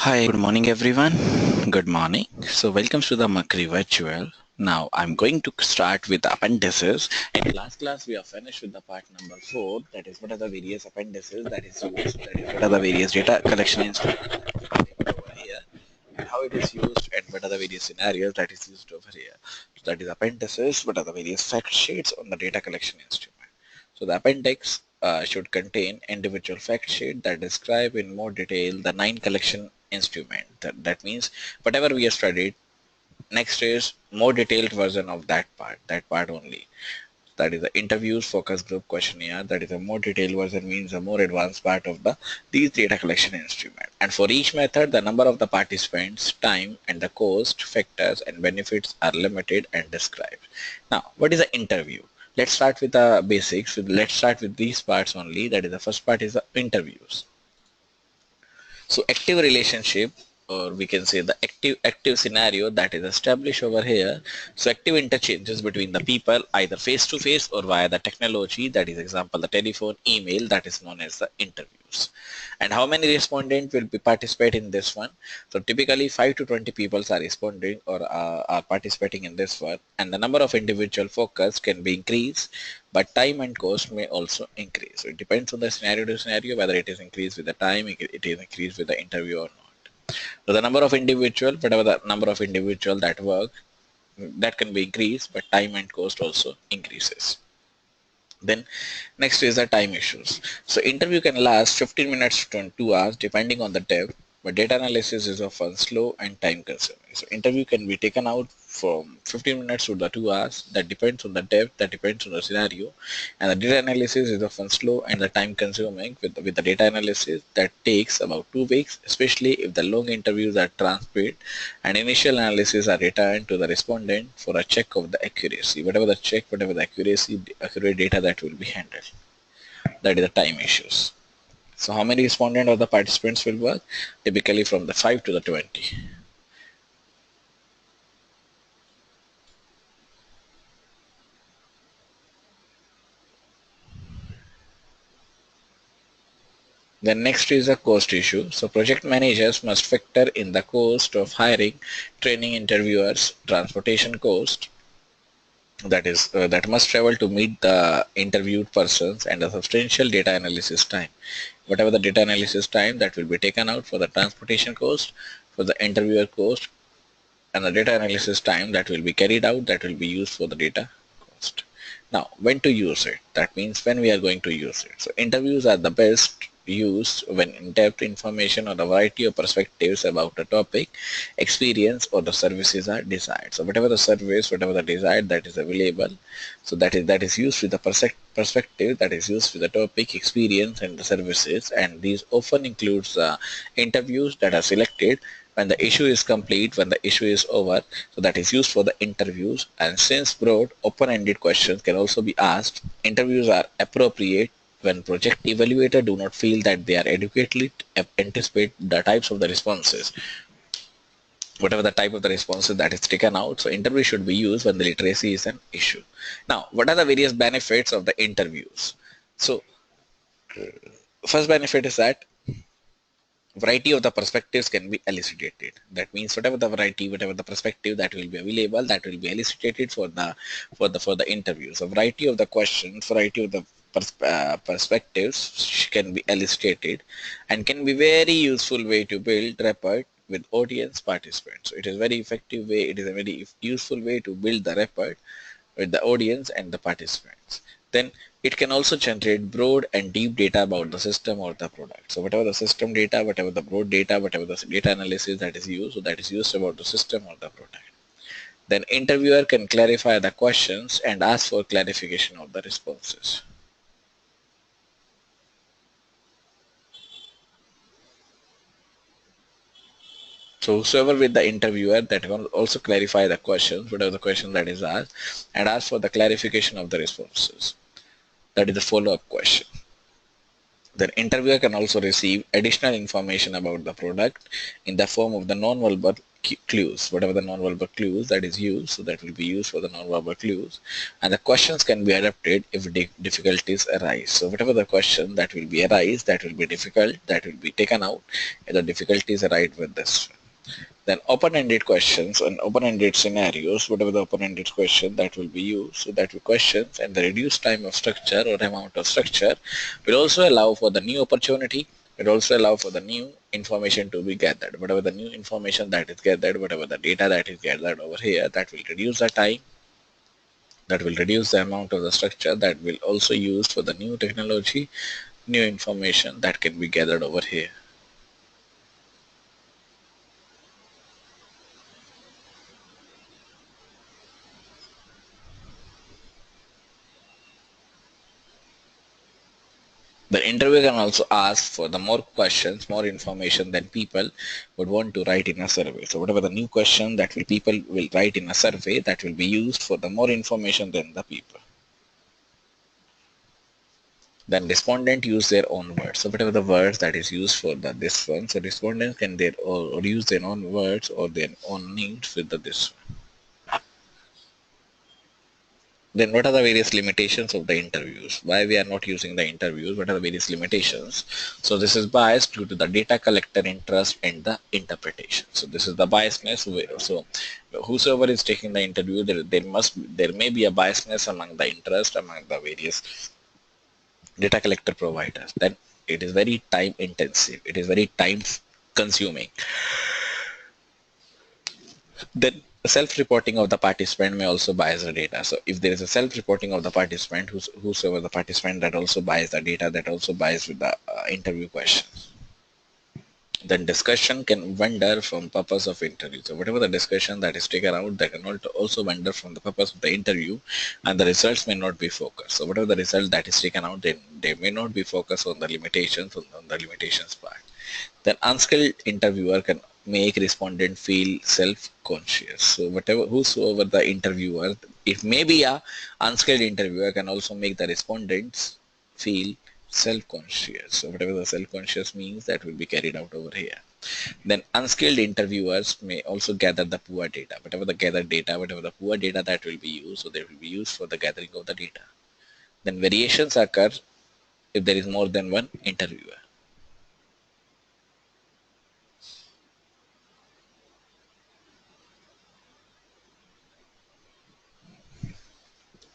Hi, good morning everyone. Good morning. So welcome to the Mercury Virtual. Now I'm going to start with the appendices. In last class we are finished with the part number 4, that is what are the various appendices that is used, that is what are the various data collection instruments that is available over here, and how it is used, and what are the various scenarios that is used over here. So that is appendices, what are the various fact sheets on the data collection instrument. So the appendix should contain individual fact sheet that describe in more detail the 9 collection instrument. That means whatever we have studied, next is more detailed version of that part only. That is the interviews, focus group, questionnaire. That is a more detailed version, means a more advanced part of these data collection instrument. And for each method, the number of the participants, time, and the cost factors and benefits are limited and described. Now, what is the interview? Let's start with the basics. Let's start with these parts only. That is the first part is the interviews. So active relationship, or we can say the active scenario that is established over here. So active interchanges between the people, either face to face or via the technology, that is example the telephone, email, that is known as the interviews. And how many respondents will be participate in this one? So typically 5 to 20 people are responding or are participating in this one, and the number of individual focus can be increased, but time and cost may also increase. So it depends on the scenario to scenario whether it is increased with the time, it is increased with the interview or not. So the number of individual, whatever the number of individual that work, that can be increased, but time and cost also increases. Then next is the time issues. So interview can last 15 minutes to 2 hours depending on the depth, but data analysis is often slow and time consuming. So interview can be taken out from 15 minutes to the 2 hours. That depends on the depth, that depends on the scenario. And the data analysis is often slow and the time consuming. With the data analysis, that takes about 2 weeks, especially if the long interviews are transcribed and initial analysis are returned to the respondent for a check of the accuracy. Whatever the check, whatever the accurate data that will be handled. That is the time issues. So how many respondents or the participants will work? Typically from the 5 to the 20. Then next is the cost issue. So project managers must factor in the cost of hiring, training interviewers, transportation cost, that must travel to meet the interviewed persons, and a substantial data analysis time. Whatever the data analysis time, that will be taken out for the transportation cost, for the interviewer cost, and the data analysis time that will be carried out, that will be used for the data cost. Now, when to use it? That means when we are going to use it. So interviews are the best used when in-depth information or a variety of perspectives about the topic, experience, or the services are desired. So whatever the service, whatever the desired, that is available. So that is used with the perspective, that is used with the topic, experience, and the services. And these often includes interviews that are selected when the issue is complete, when the issue is over. So that is used for the interviews. And since broad open-ended questions can also be asked, interviews are appropriate when project evaluator do not feel that they are adequately anticipate the types of the responses, whatever the type of the responses that is taken out. So interview should be used when the literacy is an issue. Now, what are the various benefits of the interviews? So first benefit is that variety of the perspectives can be elicited. That means whatever the variety, whatever the perspective that will be available, that will be elicited for the interview. So variety of the questions, variety of the perspectives can be elicited, and can be very useful way to build rapport with audience participants. So it is very effective way. It is a very useful way to build the rapport with the audience and the participants. Then it can also generate broad and deep data about the system or the product. So whatever the system data, whatever the broad data, whatever the data analysis that is used, so that is used about the system or the product. Then interviewer can clarify the questions and ask for clarification of the responses. So whosoever with the interviewer, that can also clarify the questions, whatever the question that is asked, and ask for the clarification of the responses. That is the follow-up question. The interviewer can also receive additional information about the product in the form of the non-verbal clues, whatever the non-verbal clues that is used, so that will be used for the non-verbal clues. And the questions can be adapted if difficulties arise. So whatever the question that will be arise, that will be difficult, that will be taken out if the difficulties arise with this. Then open-ended questions and open-ended scenarios, whatever the open-ended question that will be used, so that will questions and the reduced time of structure or amount of structure will also allow for the new opportunity. It also allow for the new information to be gathered. Whatever the new information that is gathered, whatever the data that is gathered over here, that will reduce the time, that will reduce the amount of the structure, that will also use for the new technology, new information that can be gathered over here. The interviewer can also ask for the more questions, more information than people would want to write in a survey. So whatever the new question that people will write in a survey, that will be used for the more information than the people. Then respondent use their own words. So whatever the words that is used for this one, so respondents can or use their own words or their own needs with this one. Then what are the various limitations of the interviews? Why we are not using the interviews? What are the various limitations? So this is biased due to the data collector interest and the interpretation. So this is the biasness. So whosoever is taking the interview, there may be a biasness among the interest among the various data collector providers. Then it is very time intensive. It is very time consuming. Then self-reporting of the participant may also bias the data. So if there is a self-reporting of the participant, whosoever the participant, that also bias the data, that also bias with the interview questions. Then discussion can wander from purpose of interview. So whatever the discussion that is taken out, that can also wander from the purpose of the interview, and the results may not be focused. So whatever the result that is taken out, then they may not be focused on the limitations, on the limitations part. Then unskilled interviewer can make respondent feel self-conscious. So whosoever the interviewer, it may be a unskilled interviewer, can also make the respondents feel self-conscious. So whatever the self-conscious means, that will be carried out over here. Then unskilled interviewers may also gather the poor data. Whatever the gathered data, whatever the poor data that will be used, so they will be used for the gathering of the data. Then variations occur if there is more than one interviewer.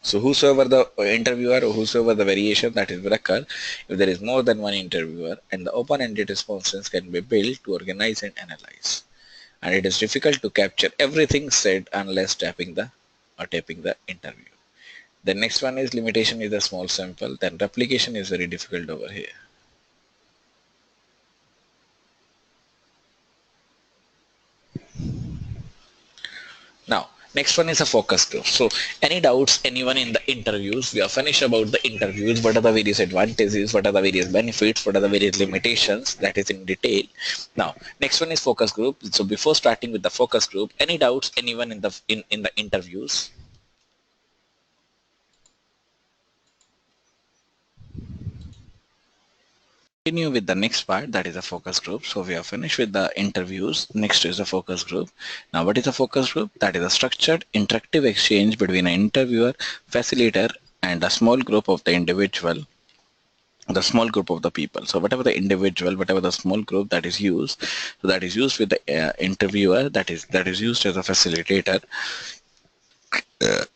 So whosoever the interviewer or whosoever the variation that is will occur, if there is more than one interviewer, and the open-ended responses can be built to organize and analyze. And it is difficult to capture everything said unless tapping the interview. The next one is limitation is a small sample, then replication is very difficult over here. Now, next one is a focus group. So any doubts, anyone in the interviews, we are finished about the interviews. What are the various advantages? What are the various benefits? What are the various limitations? That is in detail. Now, next one is focus group. So before starting with the focus group, any doubts, anyone in the interviews? Continue with the next part, that is a focus group. So we are finished with the interviews. Next is a focus group. Now what is a focus group? That is a structured interactive exchange between an interviewer, facilitator, and a small group of the individual, the small group of the people. So whatever the individual, whatever the small group that is used, so that is used with the interviewer, that is used as a facilitator.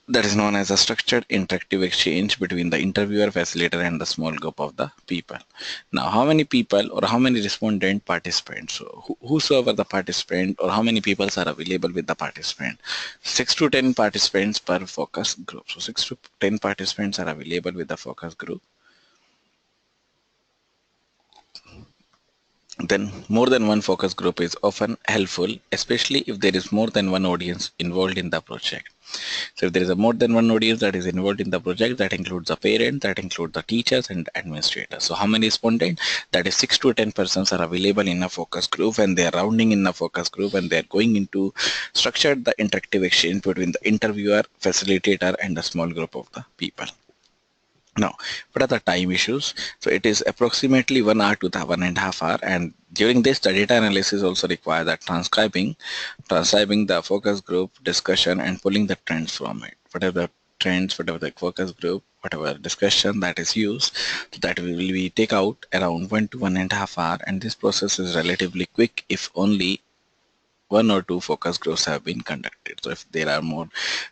That is known as a structured interactive exchange between the interviewer, facilitator, and the small group of the people. Now, how many people or how many respondent participants? So whosoever the participant or how many people are available with the participant? 6 to 10 participants per focus group. So 6 to 10 participants are available with the focus group. Then more than one focus group is often helpful, especially if there is more than one audience involved in the project. So if there is a more than one audience that is involved in the project, that includes the parent, that includes the teachers and administrators. So how many respondents? That is 6 to 10 persons are available in a focus group, and they are rounding in a focus group, and they are going into structured the interactive exchange between the interviewer, facilitator, and a small group of the people. Now, what are the time issues? So it is approximately 1 hour to the 1.5 hours, and during this, the data analysis also require that transcribing the focus group discussion and pulling the trends from it. Whatever the trends, whatever the focus group, whatever discussion that is used, so that will be take out around 1 to 1.5 hours, and this process is relatively quick if only one or two focus groups have been conducted. So if there are more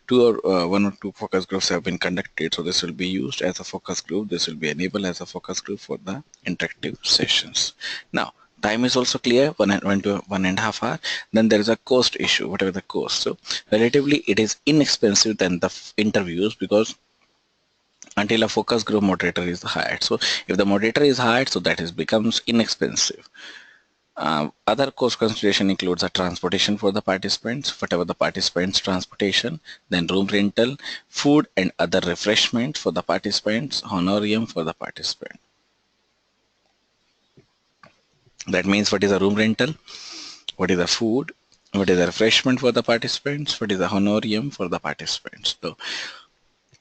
one or two focus groups have been conducted, so this will be used as a focus group. This will be enabled as a focus group for the interactive sessions. Now, time is also clear, 1 to 1.5 hours. Then there is a cost issue, whatever the cost. So relatively it is inexpensive than the interviews, because until a focus group moderator is hired. So if the moderator is hired, so that is becomes inexpensive. Other cost consideration includes a transportation for the participants, whatever the participants transportation, then room rental, food and other refreshments for the participants, honorarium for the participant. That means what is a room rental, what is the food, what is the refreshment for the participants, what is the honorarium for the participants. So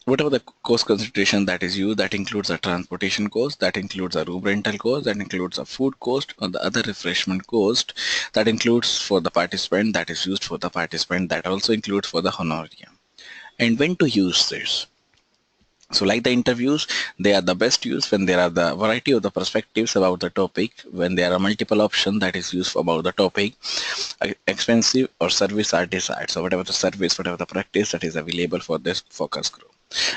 whatever the cost consideration that is used, that includes a transportation cost, that includes a room rental cost, that includes a food cost, or the other refreshment cost, that includes for the participant, that is used for the participant, that also includes for the honorarium. And when to use this? So like the interviews, they are the best use when there are the variety of the perspectives about the topic, when there are multiple options that is used about the topic, expensive or service are desired. So whatever the service, whatever the practice that is available for this focus group.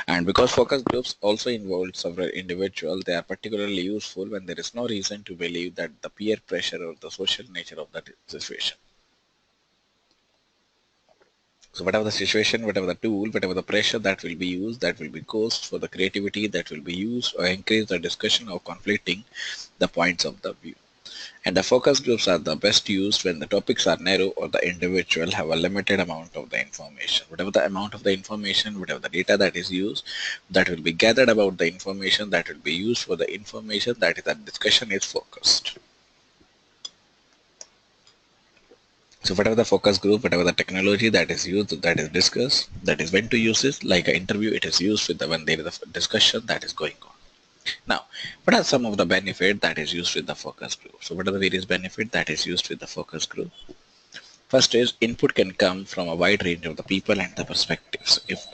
And because focus groups also involve several individuals, they are particularly useful when there is no reason to believe that the peer pressure or the social nature of the situation. So whatever the situation, whatever the tool, whatever the pressure that will be used, that will be cost for the creativity that will be used or increase the discussion of conflicting the points of the view. And the focus groups are the best used when the topics are narrow or the individual have a limited amount of the information. Whatever the amount of the information, whatever the data that is used, that will be gathered about the information, that will be used for the information that is that discussion is focused. So whatever the focus group, whatever the technology that is used, that is discussed, that is when to use it. Like an interview, it is used with the when there is a discussion that is going on. Now, what are some of the benefit that is used with the focus group? So what are the various benefit that is used with the focus group? First is input can come from a wide range of the people and the perspectives. If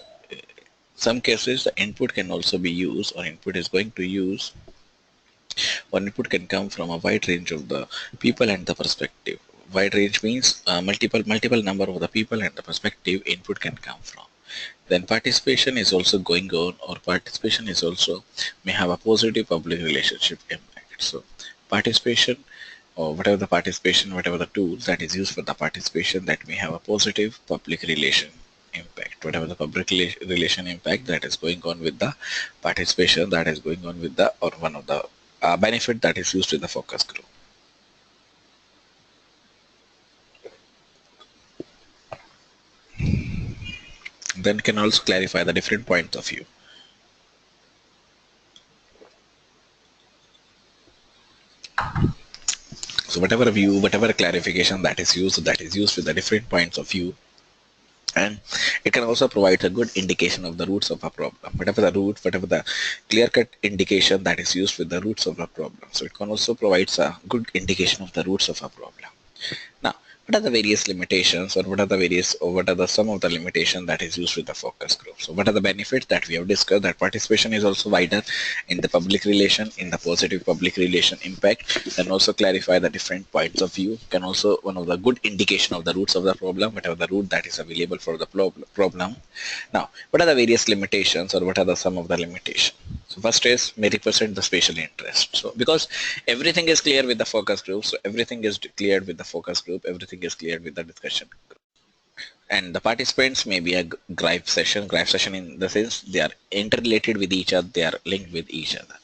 some cases the input can also be used, or input is going to use, or input can come from a wide range of the people and the perspective. Wide range means multiple number of the people and the perspective input can come from. Then participation is also going on, or participation is also may have a positive public relationship impact. So participation, or whatever the participation, whatever the tools that is used for the participation, that may have a positive public relation impact. Whatever the public relation impact that is going on with the participation, that is going on with the, or one of the benefit that is used in the focus group. Then can also clarify the different points of view. So whatever view, whatever clarification that is used with the different points of view, and it can also provide a good indication of the roots of a problem. Whatever the root, whatever the clear-cut indication that is used with the roots of a problem. So it can also provide a good indication of the roots of a problem. Now, what are the various limitations, or what are the various, or what are the some of the limitations that is used with the focus group? So what are the benefits that we have discussed? That participation is also wider in the public relation, in the positive public relation impact, and also clarify the different points of view. Can also one of the good indication of the roots of the problem, whatever the root that is available for the problem. Now, what are the various limitations, or what are the some of the limitations? So first is may represent the special interest. So because everything is clear with the focus group, so everything is cleared with the focus group, everything is cleared with the discussion group. And the participants may be a gripe session in the sense they are interrelated with each other, they are linked with each other.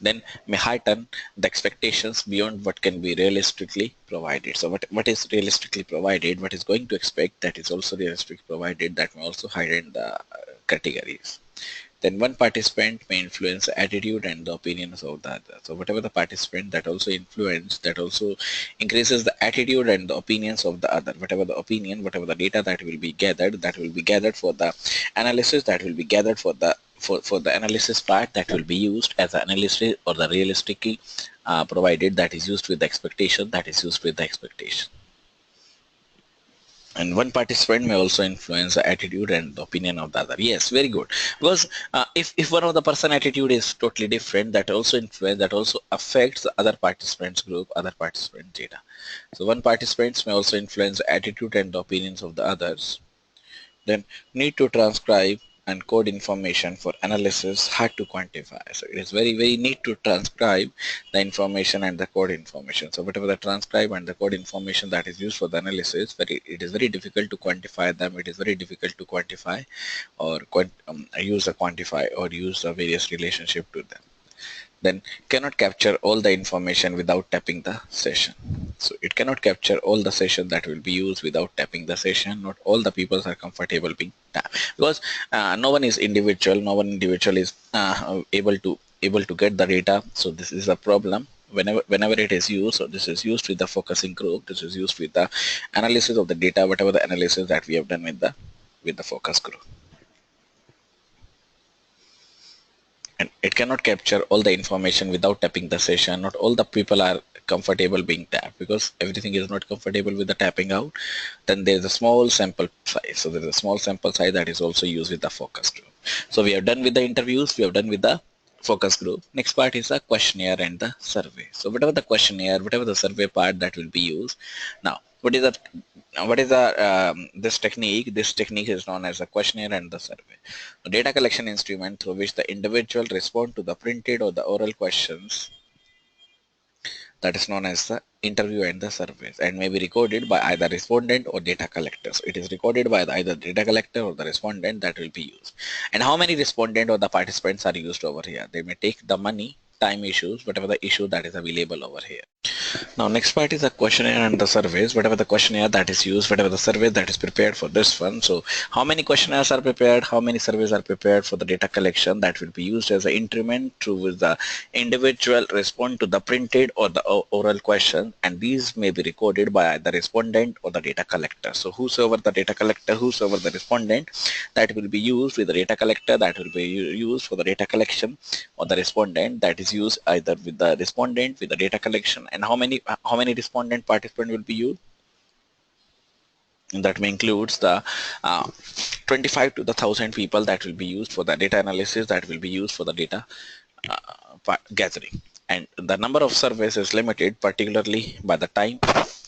Then may heighten the expectations beyond what can be realistically provided. So what is realistically provided, what is going to expect, that is also realistically provided, that may also heighten the categories. Then one participant may influence the attitude and the opinions of the other. So whatever the participant, that also influence, that also increases the attitude and the opinions of the other. Whatever the opinion, whatever the data that will be gathered for the analysis, that will be gathered for the for the analysis part, that will be used as an analysis or the realistic provided, that is used with the expectation, that is used with the expectation. And one participant may also influence the attitude and the opinion of the other. Yes, very good. Because if one of the person attitude is totally different, that also influence, that also affects the other participants group, other participant data. So one participants may also influence the attitude and the opinions of the others. Then need to transcribe and code information for analysis, hard to quantify. So it is very need to transcribe the information and the code information. So whatever the transcribe and the code information that is used for the analysis, it is very difficult to quantify them. It is very difficult to quantify or use a quantify or use a various relationship to them. Then cannot capture all the information without tapping the session. So it cannot capture all the session that will be used without tapping the session. Not all the people are comfortable being tapped, because no one is individual. No one individual is able to get the data. So this is a problem. Whenever it is used, so this is used with the focusing group. This is used with the analysis of the data, whatever the analysis that we have done with the focus group. And it cannot capture all the information without tapping the session. Not all the people are comfortable being tapped, because everything is not comfortable with the tapping out. Then there is a small sample size. So there is a small sample size that is also used with the focus group. So we have done with the interviews, we have done with the focus group. Next part is the questionnaire and the survey. So whatever the questionnaire, whatever the survey part, that will be used. Now, what is this technique? This technique is known as the questionnaire and the survey. A data collection instrument through which the individual respond to the printed or the oral questions, that is known as the interview and the surveys, and may be recorded by either respondent or data collector. So it is recorded by either data collector or the respondent that will be used. And how many respondent or the participants are used over here? They may take the money, time issues, whatever the issue that is available over here. Now next part is the questionnaire and the surveys. Whatever the questionnaire that is used, whatever the survey that is prepared for this one. So how many questionnaires are prepared, how many surveys are prepared for the data collection, that will be used as an instrument through which the individual respond to the printed or the oral question, and these may be recorded by the respondent or the data collector. So whosoever the data collector, whosoever the respondent, that will be used with the data collector, that will be used for the data collection, or the respondent that is used either with the respondent, with the data collection. And how many respondent participant will be used? And that may includes the 25 to the 1,000 people that will be used for the data analysis, that will be used for the data gathering. And the number of surveys is limited particularly by the time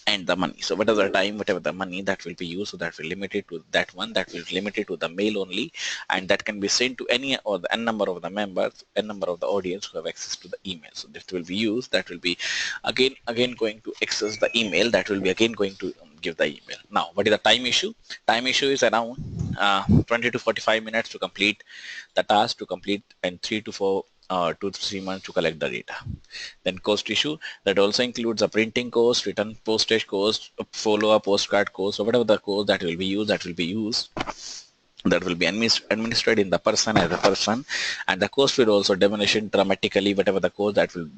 and the money. So whatever the time, whatever the money that will be used, so that will limit it to that one, that will limit it to the mail only, and that can be sent to any or the n number of the members, n number of the audience who have access to the email. So this will be used, that will be again going to access the email, that will be again going to give the email. Now what is the time issue? Time issue is around 20 to 45 minutes to complete the task, to complete, and 3 to 3 months to collect the data. Then cost issue, that also includes a printing cost, return postage cost, follow-up postcard cost. So whatever the cost that will be used, that will be administered in the person as a person, and the cost will also diminish dramatically. Whatever the cost that will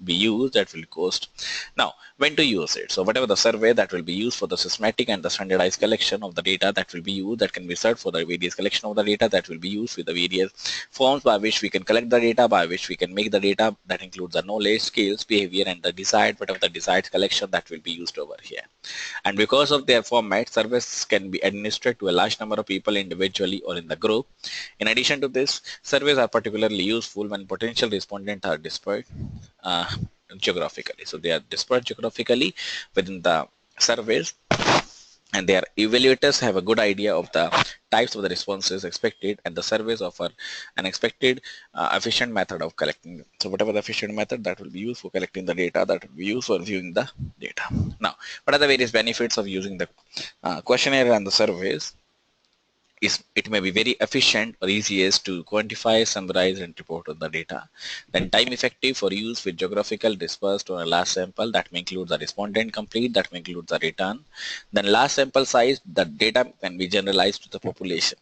be used, that will cost. Now when to use it? So whatever the survey that will be used for the systematic and the standardized collection of the data, that will be used, that can be served for the various collection of the data, that will be used with the various forms by which we can collect the data, by which we can make the data, that includes the knowledge, skills, behavior, and the desired, whatever the desired collection, that will be used over here. And because of their format, surveys can be administered to a large number of people individually or in the group. In addition to this, surveys are particularly useful when potential respondents are dispersed geographically. So they are dispersed geographically within the surveys, and their evaluators have a good idea of the types of the responses expected, and the surveys offer an expected efficient method of collecting them. So whatever the efficient method that will be used for collecting the data, that will be used for viewing the data. Now what are the various benefits of using the questionnaire and the surveys? It may be very efficient or easiest to quantify, summarize, and report on the data. Then time effective for use with geographical dispersed on a large sample, that may include the respondent complete, that may include the return. Then large sample size, the data can be generalized to the population.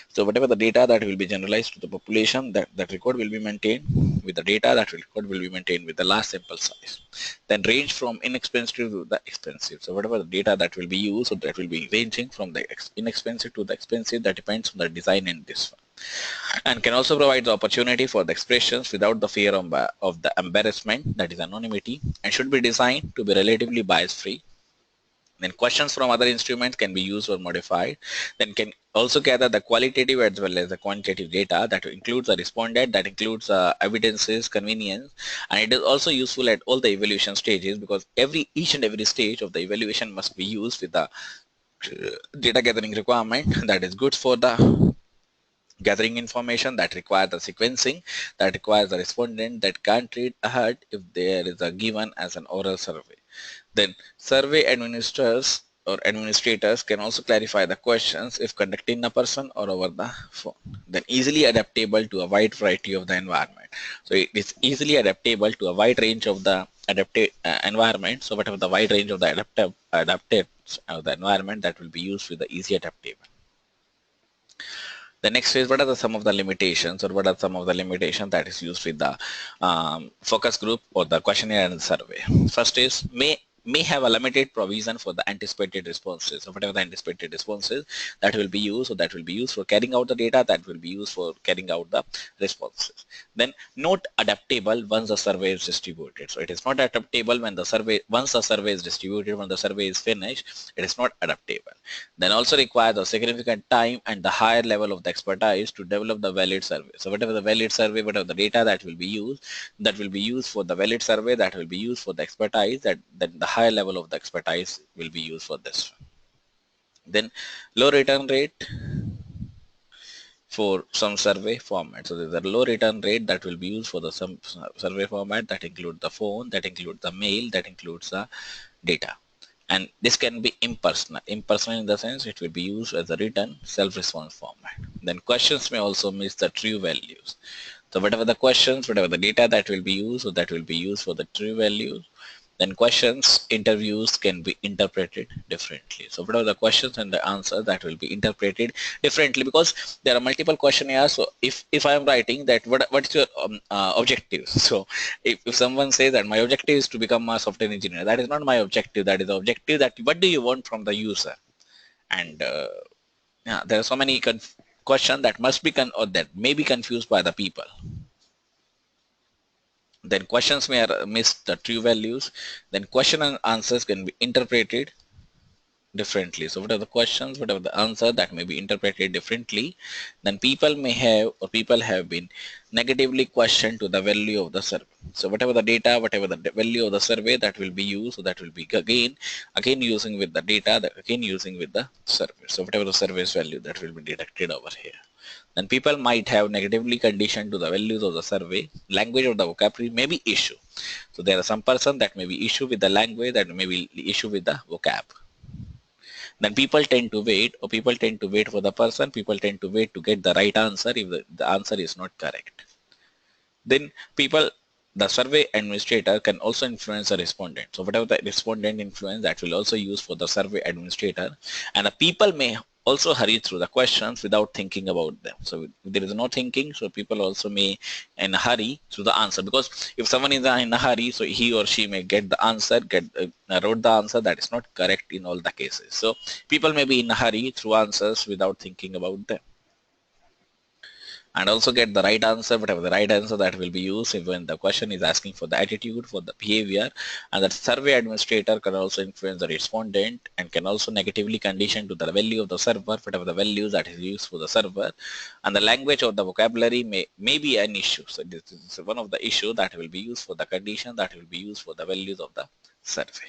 So whatever the data that will be generalized to the population, that record will be maintained with the data, that record will be maintained with the large sample size. Then range from inexpensive to the expensive. So whatever the data that will be used, so that will be ranging from the inexpensive to the expensive, that depends on the design in this one. and can also provide the opportunity for the expressions without the fear of the embarrassment, that is anonymity, and should be designed to be relatively bias free. Then questions from other instruments can be used or modified. Then can also gather the qualitative as well as the quantitative data that includes the respondent, that includes evidences, convenience, and it is also useful at all the evaluation stages, because each and every stage of the evaluation must be used with the data gathering requirement that is good for the gathering information, that requires the sequencing, that requires the respondent that can't read ahead if there is a given as an oral survey. Then survey administrators can also clarify the questions if conducted in a person or over the phone. Then easily adaptable to a wide variety of the environment. So it is easily adaptable to a wide range of the environment. So whatever the wide range of the adapted of the environment, that will be used with the easy adaptable. The next is, what are some of the limitations, or what are some of the limitations that is used with the focus group or the questionnaire and survey. First is may have a limited provision for the anticipated responses. So whatever the anticipated responses, that will be used, or that will be used for carrying out the data, that will be used for carrying out the responses. Then not adaptable once the survey is distributed. So it is not adaptable when the survey, once the survey is distributed, when the survey is finished, it is not adaptable. Then also requires a significant time and the higher level of the expertise to develop the valid survey. So whatever the valid survey, whatever the data that will be used for the valid survey, that will be used for the expertise, that then the higher level of the expertise will be used for this. Then low return rate for some survey format. So there's a low return rate that will be used for the some survey format, that includes the phone, that includes the mail, that includes the data. And this can be impersonal in the sense it will be used as a written self-response format. Then questions may also miss the true values. So whatever the questions, whatever the data that will be used, so that will be used for the true values. Then questions, interviews can be interpreted differently. So whatever the questions and the answer, that will be interpreted differently, because there are multiple questionnaires. So if I am writing that what's your objective, so if someone says that my objective is to become a software engineer, that is not my objective. That is the objective, that what do you want from the user. And yeah, there are so many questions that must be or that may be confused by the people. Then questions may miss the true values. Then question and answers can be interpreted differently. So whatever the questions, whatever the answer, that may be interpreted differently. Then people have been negatively questioned to the value of the survey. So whatever the data, whatever the value of the survey, that will be used. So that will be again using with the data, that again using with the survey. So whatever the survey's value, that will be deducted over here. Then people might have negatively conditioned to the values of the survey. Language of the vocabulary may be issue. So there are some person that may be issue with the language, that may be issue with the vocab. Then people tend to wait for the person, people tend to wait to get the right answer if the answer is not correct. Then the survey administrator can also influence the respondent. So whatever the respondent influence, that will also use for the survey administrator. And the people may also hurry through the questions without thinking about them. So if there is no thinking, so people also may in a hurry through the answer, because if someone is in a hurry, so he or she may get the answer, wrote the answer that is not correct in all the cases. So people may be in a hurry through answers without thinking about them. And also get the right answer, whatever the right answer, that will be used when the question is asking for the attitude, for the behavior. And the survey administrator can also influence the respondent and can also negatively condition to the value of the server, whatever the values that is used for the server. And the language of the vocabulary may be an issue. So this is one of the issue that will be used for the condition, that will be used for the values of the survey.